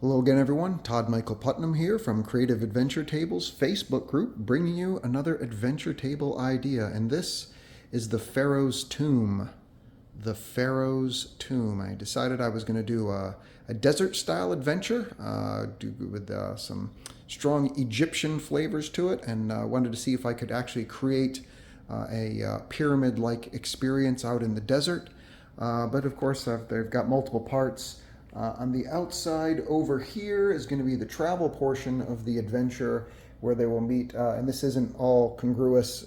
Hello again, everyone. Todd Michael Putnam here from Creative Adventure Tables Facebook group, bringing you another adventure table idea. And this is the Pharaoh's Tomb. The Pharaoh's Tomb. I decided I was going to do a desert-style adventure with some strong Egyptian flavors to it, and wanted to see if I could actually create a pyramid-like experience out in the desert. But of course, they've got multiple parts. On the outside over here is going to be the travel portion of the adventure where they will meet, and this isn't all congruent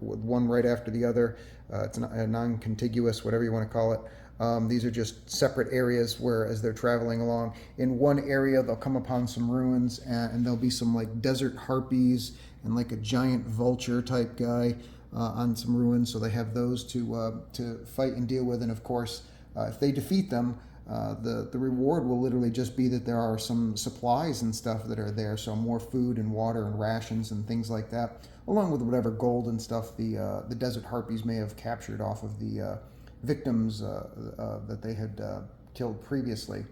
with one right after the other. It's non-contiguous, whatever you want to call it. These are just separate areas where, as they're traveling along, in one area they'll come upon some ruins, and there'll be some like desert harpies and like a giant vulture type guy on some ruins. So they have those to fight and deal with, and of course, if they defeat them, the reward will literally just be that there are some supplies and stuff that are there, so more food and water and rations and things like that, along with whatever gold and stuff the desert harpies may have captured off of the victims that they had killed previously.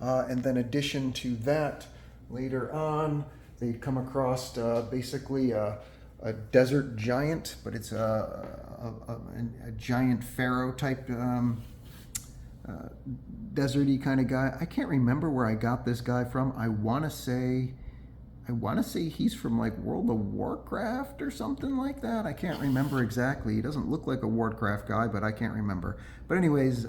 And then, addition to that, later on, they'd come across basically a desert giant, but it's a giant pharaoh type deserty kind of guy. I can't remember where I got this guy from. I want to say he's from like World of Warcraft or something like that. I can't remember exactly. He doesn't look like a Warcraft guy, but I can't remember. But anyways,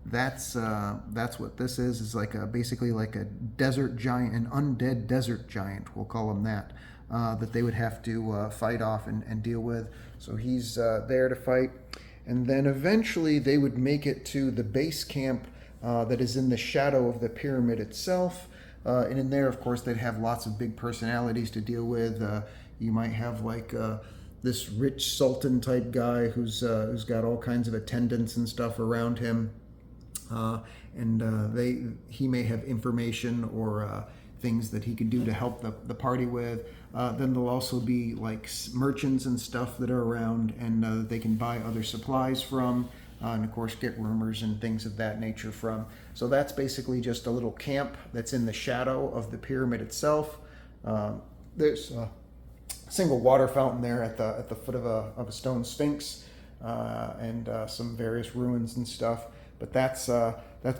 that's what this is. It's like basically like a desert giant, an undead desert giant. We'll call him that. That they would have to fight off and deal with. So he's there to fight. And then eventually they would make it to the base camp that is in the shadow of the pyramid itself. And in there, of course, they'd have lots of big personalities to deal with. You might have like this rich sultan type guy who's got all kinds of attendants and stuff around him. He may have information or things that he could do to help the party with. Then there'll also be like merchants and stuff that are around, and they can buy other supplies from, and of course get rumors and things of that nature from. So that's basically just a little camp that's in the shadow of the pyramid itself. There's a single water fountain there at the foot of a stone sphinx, and some various ruins and stuff. But that's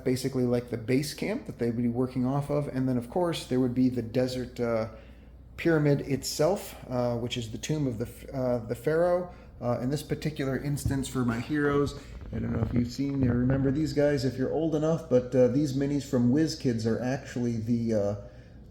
basically like the base camp that they would be working off of. And then, of course, there would be the desert pyramid itself, which is the tomb of the pharaoh. In this particular instance, for my heroes, I don't know if you've seen or remember these guys if you're old enough, but these minis from WizKids are actually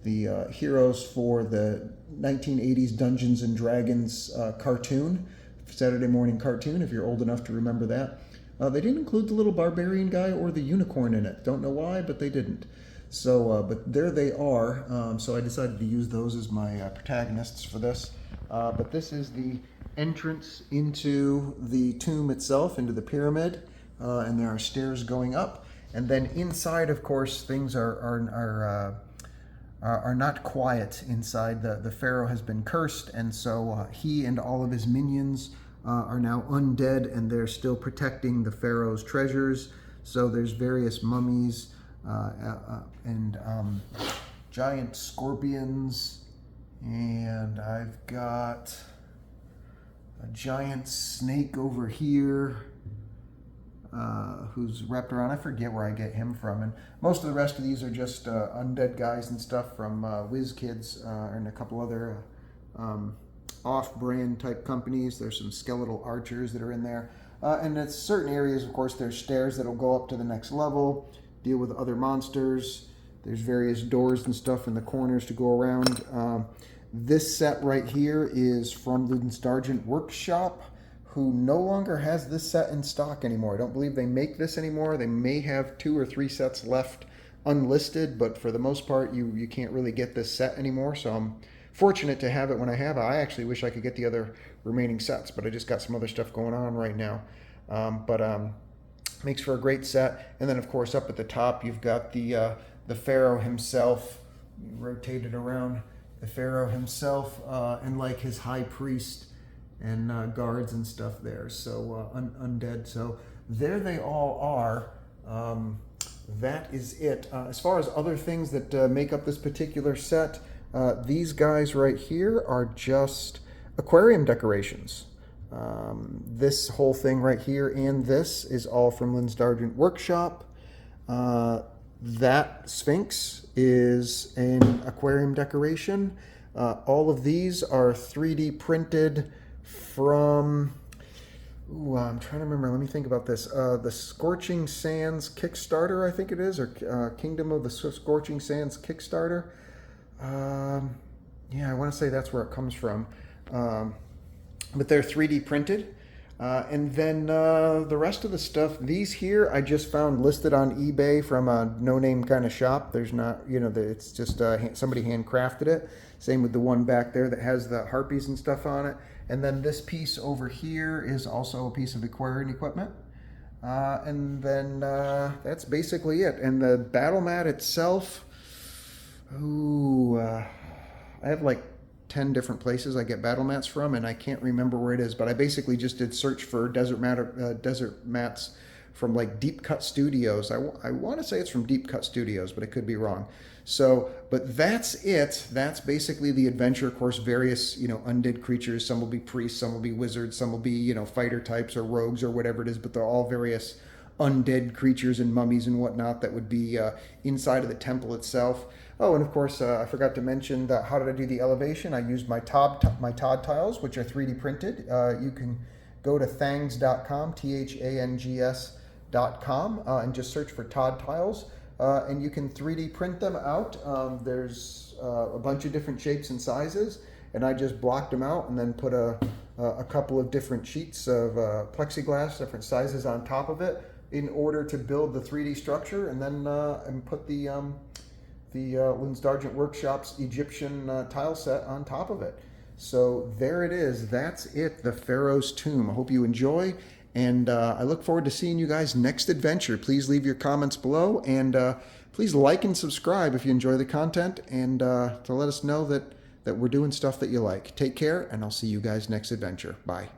the heroes for the 1980s Dungeons and Dragons cartoon, Saturday morning cartoon, if you're old enough to remember that. They didn't include the little barbarian guy or the unicorn in it. Don't know why, but they didn't. So, but there they are. So I decided to use those as my protagonists for this. But this is the entrance into the tomb itself, into the pyramid, and there are stairs going up. And then inside, of course, things are not quiet inside. The pharaoh has been cursed, and so he and all of his minions are now undead, and they're still protecting the pharaoh's treasures. So there's various mummies and giant scorpions, and I've got a giant snake over here who's wrapped around. I forget where I get him from, and most of the rest of these are just undead guys and stuff from WizKids and a couple other off-brand type companies. There's some skeletal archers that are in there. And at certain areas, of course, there's stairs that'll go up to the next level, deal with other monsters. There's various doors and stuff in the corners to go around. This set right here is from Ludens Dargent Workshop, who no longer has this set in stock anymore. I don't believe they make this anymore. They may have 2 or 3 sets left unlisted, but for the most part, you can't really get this set anymore. So I'm fortunate to have it when I have it. I actually wish I could get the other remaining sets, but I just got some other stuff going on right now. Makes for a great set. And then, of course, up at the top, you've got the pharaoh himself. You rotate it around. The pharaoh himself and like his high priest and guards and stuff there. So undead. So there they all are. that is it. As far as other things that make up this particular set, these guys right here are just aquarium decorations. This whole thing right here and this is all from Lynn's Dargent Workshop. That Sphinx is an aquarium decoration. All of these are 3D printed from... Ooh, I'm trying to remember. Let me think about this. The Scorching Sands Kickstarter, I think it is, or Kingdom of the Scorching Sands Kickstarter. Yeah, I want to say that's where it comes from. But they're 3D printed. And then the rest of the stuff, these here, I just found listed on eBay from a no-name kind of shop. There's not, it's just somebody handcrafted it. Same with the one back there that has the harpies and stuff on it. And then this piece over here is also a piece of aquarium equipment. And then that's basically it. And the battle mat itself, I have like 10 different places I get battle mats from, and I can't remember where it is, but I basically just did search for desert mats from like Deep Cut Studios. I want to say it's from Deep Cut Studios, but I could be wrong. So, but that's it. That's basically the adventure. Of course, various, undead creatures. Some will be priests, some will be wizards, some will be, fighter types or rogues or whatever it is, but they're all various undead creatures and mummies and whatnot that would be inside of the temple itself. Oh, and of course, I forgot to mention that how did I do the elevation? I used my Todd tiles, which are 3D printed. You can go to thangs.com, THANGS.com, and just search for Todd tiles. And you can 3D print them out. There's a bunch of different shapes and sizes, and I just blocked them out and then put a couple of different sheets of plexiglass, different sizes on top of it in order to build the 3D structure, and then and put the Lynn's Dargent Workshop's Egyptian tile set on top of it. So there it is. That's it, the Pharaoh's Tomb. I hope you enjoy, and I look forward to seeing you guys next adventure. Please leave your comments below, and please like and subscribe if you enjoy the content, and to let us know that we're doing stuff that you like. Take care, and I'll see you guys next adventure. Bye.